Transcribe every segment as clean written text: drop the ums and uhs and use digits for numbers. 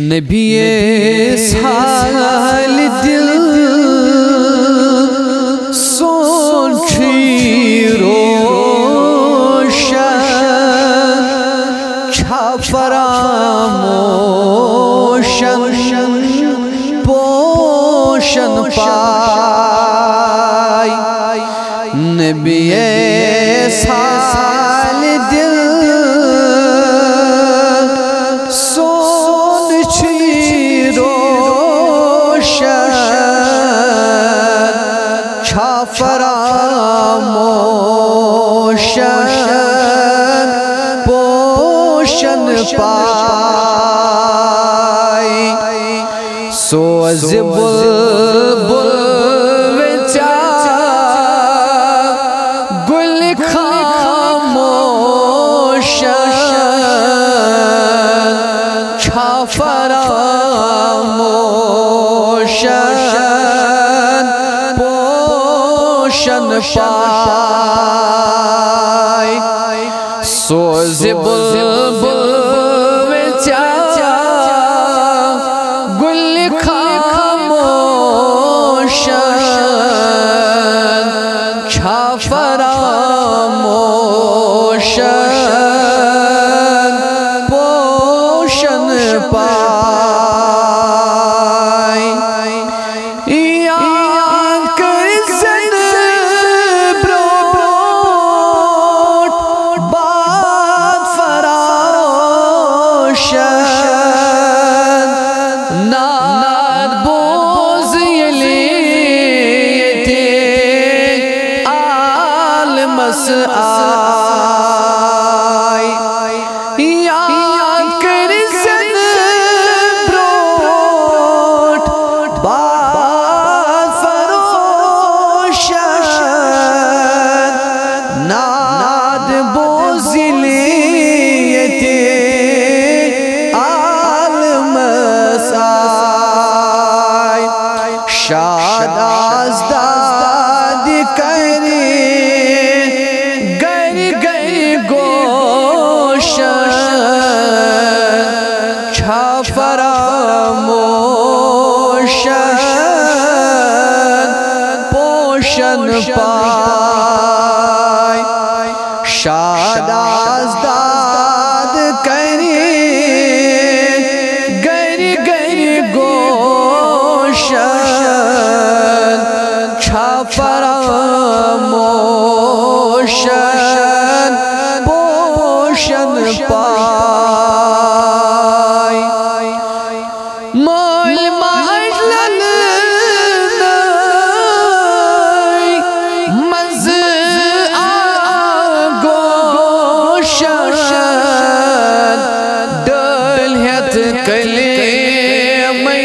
نبی سال دل سونچی روشن چھا فراموشن پوشن پائی نبی سال دل سونچی روشن چھا فراموشن پوشن پائی سوز بلبل وچا گل خاموشن چھا فراموشن پوشن پائی سوز بلبل وچا گل خاموشن چھا فراموشن پوشن پائی یاد کر زن بروٹ باد فراوشن ناد بوز یلیتی عالمس آئی یاد کر زن بروٹ باد فروشن ناد بوز یلیتی عالمس آئی شاد ازداد کری گر گر گوشن چھا فراموشن پوشن پائی شاد ازداد کری گر گر گوشن چھا فراموشن پوشن پائی مول مجلل نائی مز آگوشن دل ہت کلیمی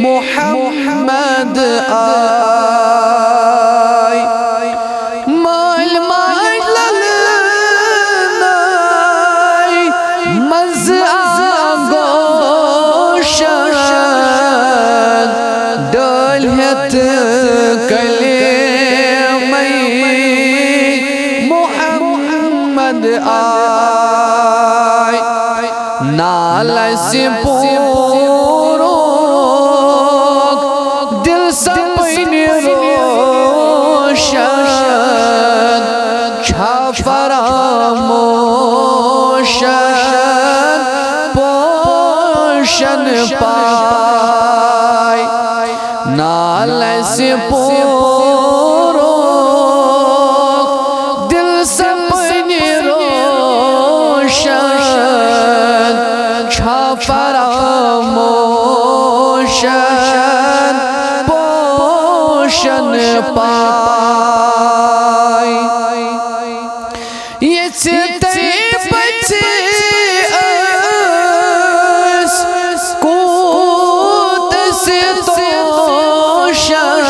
محمد آئی مول مجلل نائی مز آگوشن دل ہت کلیمی محمد آئی نالس پوروک دل سپن روشن چھا فراموشن پوشن پائی نالس پوروک دل سپن روشن چھا فراموشن پوشن پائی یہ چتے بچے اس کوت سے توشن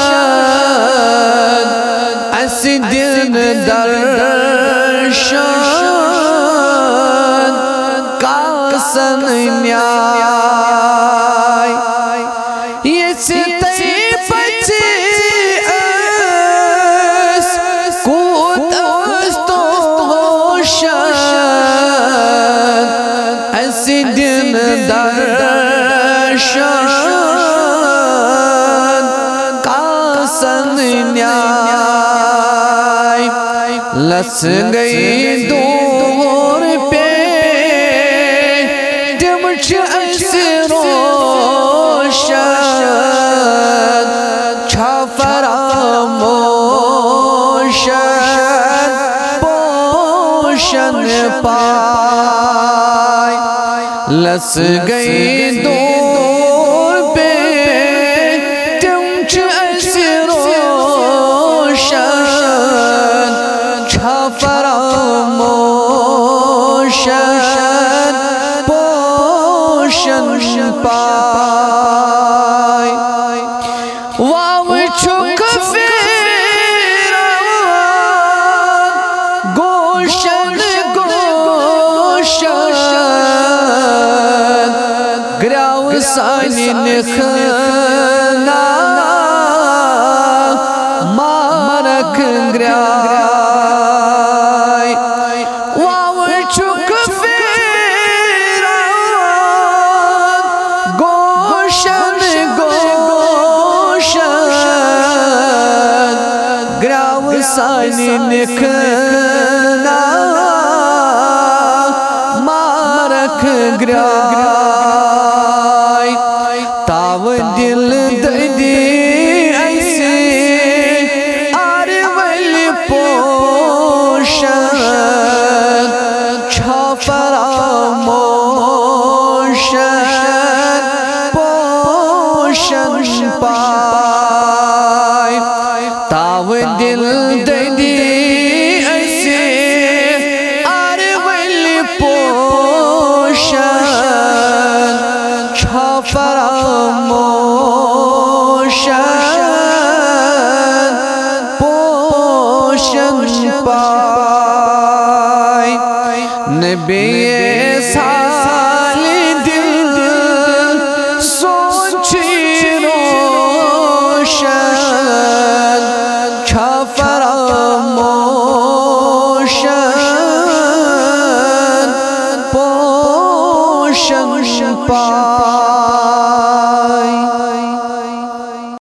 اس دن درشن کاسن نیائی یہ چتے بچے اس کوت اس توشن دن درشان کاسن نیائے لس گئی دور پہ تم چھ روشن چھا فراموشن پوشن پائے لس گئی دور پہ تم چھ روشن چھا فراموشن پوشن پائے واو چھک فیران گوشن گوشن گراو سانی نخنا مارک گرائے واو چھک فیران گوشن گوشن گراو سانی نخنا مارک گرائے تاو دل ددی ایسے آرویل پوشن چھا فراموشن پوشن پائے تاو دل ددی ایسے آرویل پوشن چھا فراموشن پوشن پائے نبی سال دل سوچی روشن چھا فراموشن پوشن پائے